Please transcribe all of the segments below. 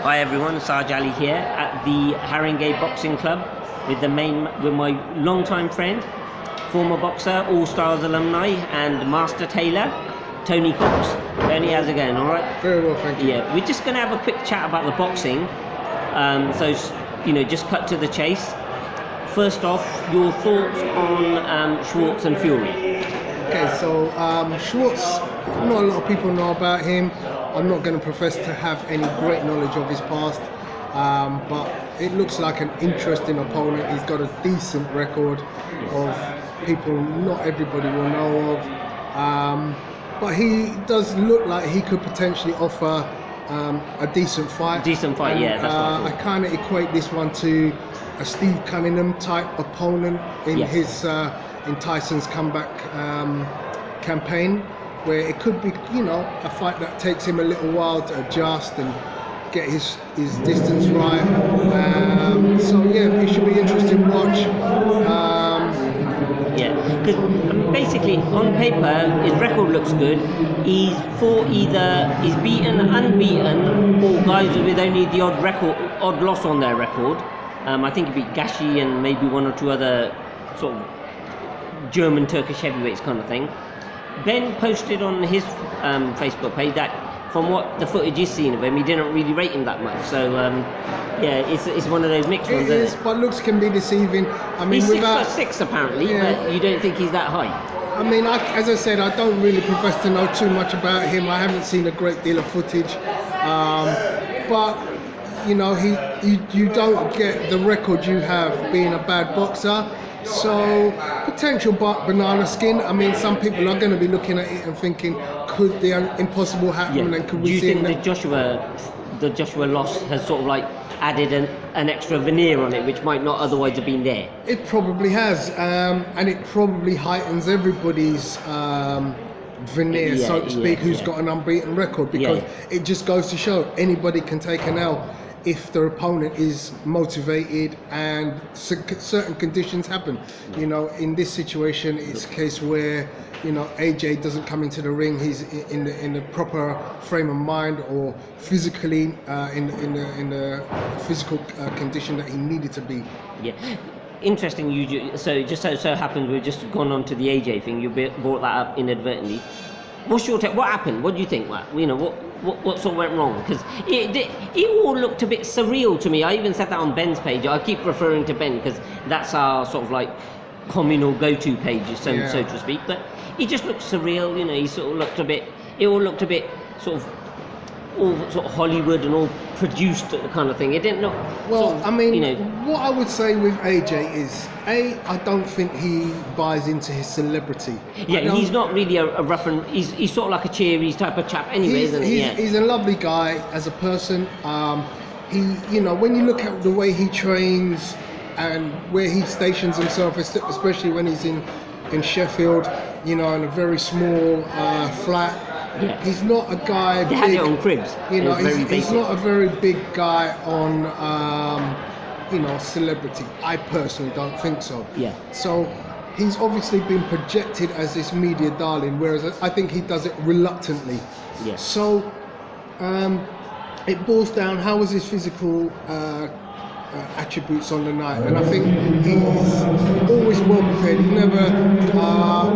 Hi everyone, Sarj Ali here at the Haringey Boxing Club with my long-time friend, former boxer, All-Stars alumni and Master Tailor, Tony Cox. Tony, how's it going? All right? Very well, thank you. Yeah, we're just going to have a quick chat about the boxing. Just cut to the chase. First off, your thoughts on Schwartz and Fury? Okay, so Schwartz, not a lot of people know about him. I'm not going to profess to have any great knowledge of his past, but it looks like an interesting opponent. He's got a decent record of people not everybody will know of, but he does look like he could potentially offer a decent fight. Decent fight, yeah. That's what I kind of equate this one to a Steve Cunningham type opponent in his in Tyson's comeback campaign, where it could be, a fight that takes him a little while to adjust and get his distance right. It should be interesting to watch. Because basically on paper his record looks good. He's beaten, unbeaten, or guys with only the odd loss on their record. I think he beat Gashi and maybe one or two other sort of German Turkish heavyweights kind of thing. Ben posted on his Facebook page that from what the footage is seen of him, he didn't really rate him that much. So it's one of those mixed ones. It is, but looks can be deceiving. I mean, he's 6'6" apparently, but you don't think he's that high. I mean, as I said, I don't really profess to know too much about him. I haven't seen a great deal of footage, but you don't get the record you have being a bad boxer. So potential banana skin. I mean, some people are going to be looking at it and thinking, could the impossible happen? And could we see? Do you think the Joshua loss has sort of like added an extra veneer on it, which might not otherwise have been there? It probably has, and it probably heightens everybody's veneer, so to speak, who's got an unbeaten record, because it just goes to show anybody can take an L if their opponent is motivated and certain conditions happen. In this situation, it's a case where AJ doesn't come into the ring. He's in the proper frame of mind, or physically in the physical condition that he needed to be. Yeah. Interesting. So just so happened we've just gone on to the AJ thing. You brought that up inadvertently. What's your take? What happened? What do you think? What sort of went wrong? Because it all looked a bit surreal to me. I even said that on Ben's page. I keep referring to Ben because that's our sort of like communal go-to page, so to speak. But he just looked surreal. He sort of looked a bit. It all looked a bit sort of all sort of Hollywood and all produced kind of thing. It didn't look. Well, what I would say with AJ is, I don't think he buys into his celebrity. Yeah, he's not really a rough and he's sort of like a cheery type of chap anyway, isn't he? He's a lovely guy as a person. When you look at the way he trains and where he stations himself, especially when he's in Sheffield, in a very small flat. Yeah. He's not a guy. They had it on cribs. He's not a very big guy on, celebrity. I personally don't think so. Yeah. So he's obviously been projected as this media darling, whereas I think he does it reluctantly. Yeah. So it boils down, how was his physical attributes on the night, and I think he's always well prepared. He never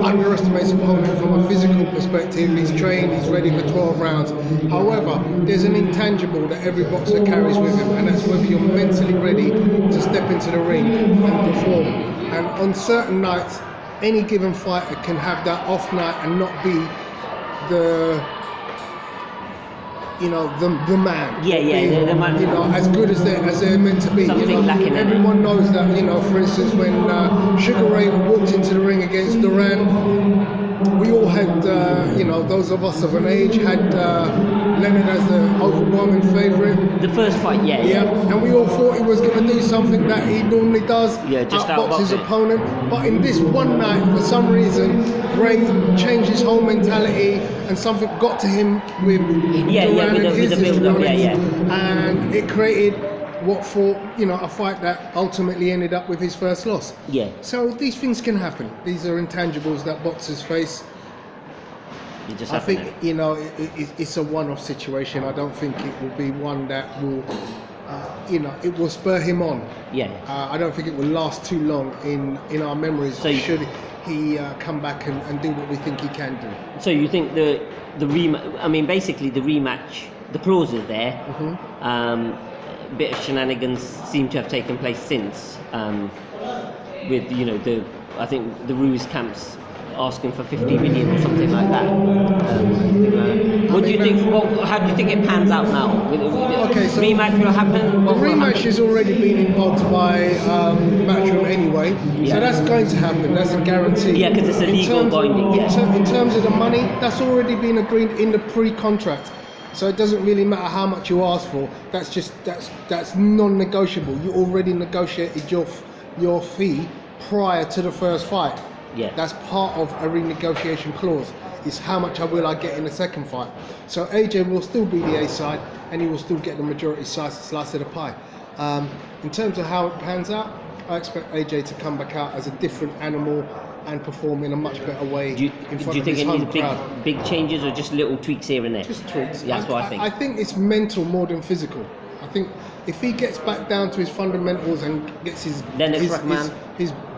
underestimates opponent from a physical perspective. He's trained, he's ready for 12 rounds. However, there's an intangible that every boxer carries with him, and that's whether you're mentally ready to step into the ring and perform. And on certain nights, any given fighter can have that off night and not be the the man. The man. As good as they're meant to be. Something lacking. Everyone knows that. For instance, when Sugar Ray walked into the ring against Duran, we all had, those of us of an age had Leonard as the overwhelming favourite. The first fight, yeah. And we all thought he was going to do something that he normally does, just outbox his opponent. But in this one night, for some reason, Ray changed his whole mentality, and something got to him with Duran and his build-up, and it created a fight that ultimately ended up with his first loss. Yeah. So these things can happen. These are intangibles that boxers face. It just I happened think then. it's a one-off situation. I don't think it will be one that will, it will spur him on. Yeah. I don't think it will last too long in our memories. So should he come back and do what we think he can do? So you think the rematch? I mean, basically the rematch, the clause is there. A bit of shenanigans seem to have taken place since, with I think the Ruse camps asking for 50 million or something like that. What do you think? How do you think it pans out now? Okay, so rematch will happen. The rematch has already been invoked by Matchroom anyway, so that's going to happen. That's a guarantee. Yeah, because it's a legal binding. In terms of the money, that's already been agreed in the pre-contract. So it doesn't really matter how much you ask for. That's non-negotiable. You already negotiated your fee prior to the first fight. Yeah. That's part of a renegotiation clause. Is how much will I get in the second fight? So AJ will still be the A side, and he will still get the majority slice of the pie. In terms of how it pans out, I expect AJ to come back out as a different animal and perform in a much better way. Do you think it needs big changes or just little tweaks here and there? Just tweaks. Yeah, that's what I think. I think it's mental more than physical. I think if he gets back down to his fundamentals and gets his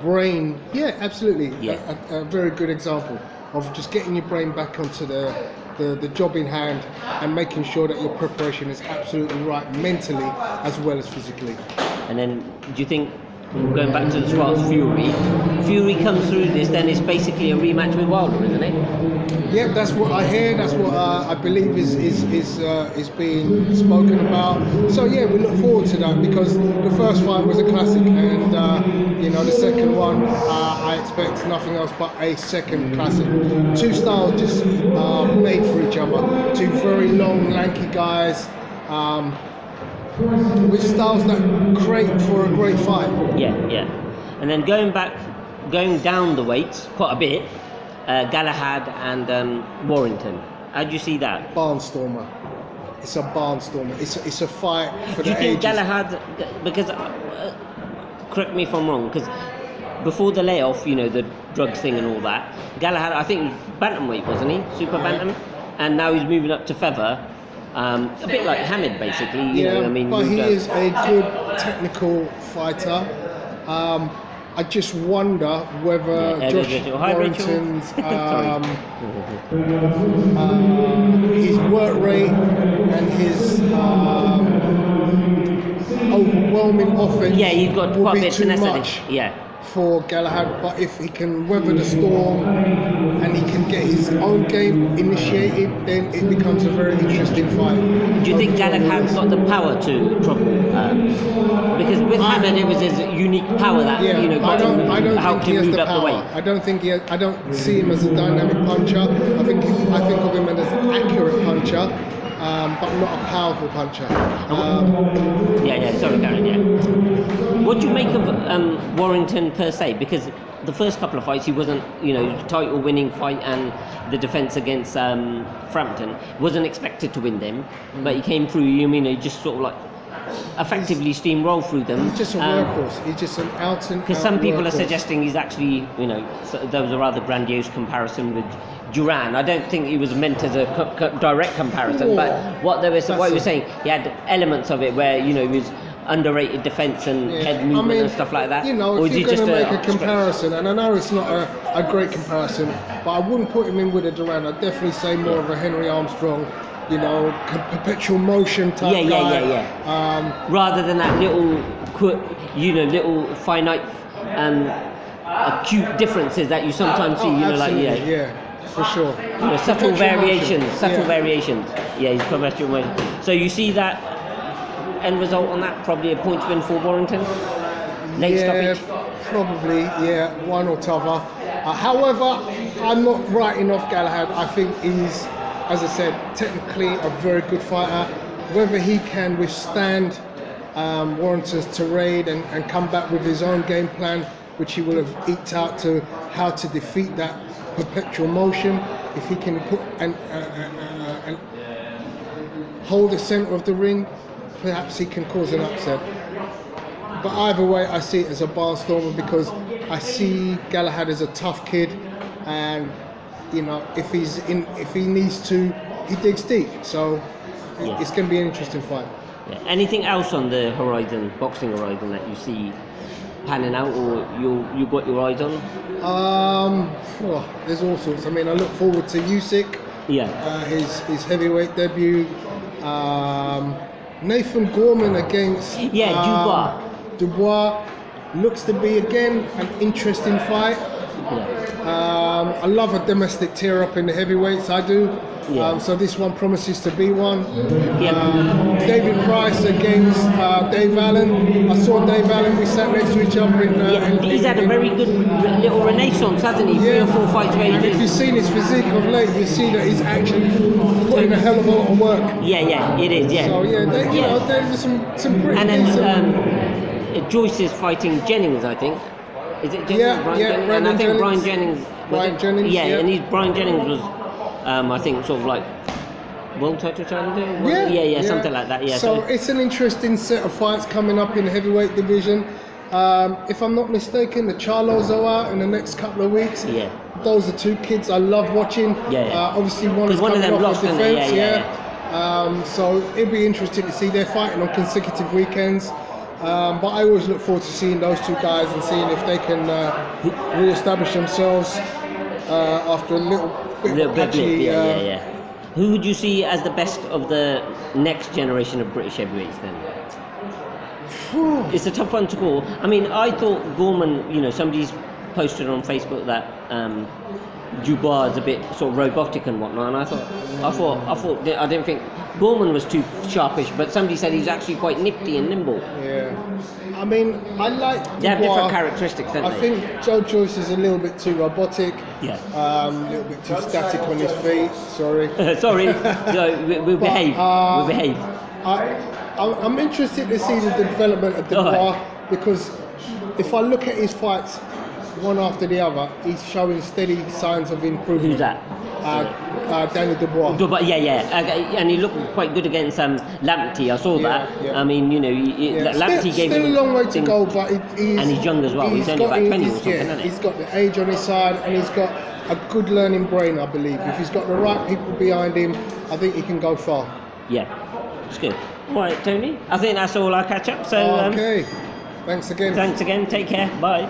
brain, yeah, absolutely. Yeah. A very good example of just getting your brain back onto the job in hand and making sure that your preparation is absolutely right mentally as well as physically. And then, do you think, going back to the start, Fury comes through this, then it's basically a rematch with Wilder, isn't it? Yeah, that's what I hear. That's what I believe is being spoken about. So yeah, we look forward to that because the first fight was a classic, and the second one I expect nothing else but a second classic. Two styles just made for each other. Two very long, lanky guys. With styles that create for a great fight. Yeah. And then going down the weights quite a bit, Galahad and Warrington. How do you see that? Barnstormer. It's a barnstormer. It's a fight for the ages. Do you think Galahad? Because correct me if I'm wrong. Because before the layoff, the drugs thing and all that, Galahad, I think, was bantamweight, wasn't he? Super bantam, and now he's moving up to feather. A bit like Hamid, basically. But he is a good technical fighter. I just wonder whether Josh Warrington's his work rate and his overwhelming offense he's got will quite be a bit too tenacity. much. Yeah. For Galahad, but if he can weather the storm and he can get his own game initiated, then it becomes a very interesting fight. Do you think Galahad's got the power to trouble? Because with Hamid, it was his unique power that I don't helped think he him has move the up power. the weight. I don't think I don't see him as a dynamic puncher. I think of him as an accurate puncher. But not a powerful puncher. Sorry, Karen. Yeah. What do you make of Warrington per se? Because the first couple of fights, he wasn't, title-winning fight, and the defence against Frampton wasn't expected to win them, but he came through. He just sort of like effectively steamroll through them. He's just a workhorse. He's just an out and out. Because some people are workhorse. Suggesting he's actually, there was a rather grandiose comparison with Duran. I don't think he was meant as a direct comparison, but what he was saying, he had elements of it where he was underrated defence and head movement and stuff like that. If you're going to make a comparison, and I know it's not a great comparison, but I wouldn't put him in with a Duran. I'd definitely say more of a Henry Armstrong. Perpetual motion type guy. Rather than that little finite, acute differences that you sometimes see. For sure. Subtle variations. Yeah, he's perpetual motion. So you see that end result on that, probably a point win for Warrington. Late stoppage. Probably. Yeah, one or t'other. However, I'm not writing off Galahad. I think he's, as I said, technically a very good fighter. Whether he can withstand Warrington's tirade and come back with his own game plan, which he will have eked out to how to defeat that perpetual motion. If he can put and hold the centre of the ring, perhaps he can cause an upset. But either way, I see it as a barnstormer because I see Galahad as a tough kid, and you know, if he needs to, he digs deep. So Yeah. it's going to be an interesting fight. Yeah. Anything else on the horizon, boxing horizon, that you see panning out, or you got your eyes on? Well, there's all sorts. I mean, I look forward to Usyk, Yeah. his heavyweight debut. Nathan Gorman against Yeah, Dubois looks to be again an interesting fight. Yeah. I love a domestic tear up in the heavyweights. I do. Yeah. So this one promises to be one. Yeah. David Price against Dave Allen. I saw Dave Allen. We sat next to each other in. He's had a very good little renaissance, hasn't he? 3 or 4 fights where And he if did. you've seen his physique of late, you see that he's actually putting a hell of a lot of work. Yeah, it is. Yeah. So yeah, you know, there's some pretty And then decent. Joyce is fighting Jennings, I think. Is it Jennings? Yeah, Brian yeah, Jennings? And I Brandon think Brian Jennings. Jennings. Brian Jennings, Yeah, yeah. and Brian Jennings was, I think, sort of like world title challenger. Yeah, something like that. Yeah. So it's an interesting set of fights coming up in the heavyweight division. If I'm not mistaken, the Charlos are out in the next couple of weeks. Yeah. Those are two kids I love watching. Yeah. Obviously, one is Because one of coming them off lost, of didn't they? defence. Yeah. So it'd be interesting to see. They're fighting on consecutive weekends. But I always look forward to seeing those two guys and seeing if they can re-establish themselves after a little bit of patchy. Yeah. Who would you see as the best of the next generation of British heavyweights then? It's a tough one to call. I mean, I thought Gorman, you know, somebody's posted on Facebook that Dubois is a bit sort of robotic and whatnot, and I thought I didn't think Gorman was too sharpish, but somebody said he's actually quite nifty and nimble. Yeah. I mean, I like They have Dubois. different characteristics, don't I they? think Joe Joyce is a little bit too robotic. Yeah. A little bit too static on his feet. Sorry. Sorry, no, we'll behave. We'll behave. I'm interested to see the development of Dubois because if I look at his fights one after the other, he's showing steady signs of improvement. Who's that? Danny Dubois. Dubois, and he looked quite good against Lamptey. I saw that. Yeah. I mean, you know, Lamptey gave still him a long way to thing- go, but and he's young as well. He's only about 20 or something, isn't he? He's got the age on his side, and he's got a good learning brain, I believe. If he's got the right people behind him, I think he can go far. Yeah, it's good. All right, Tony. I think that's all our catch up. So Okay. Thanks again. thanks again. Take care. Bye.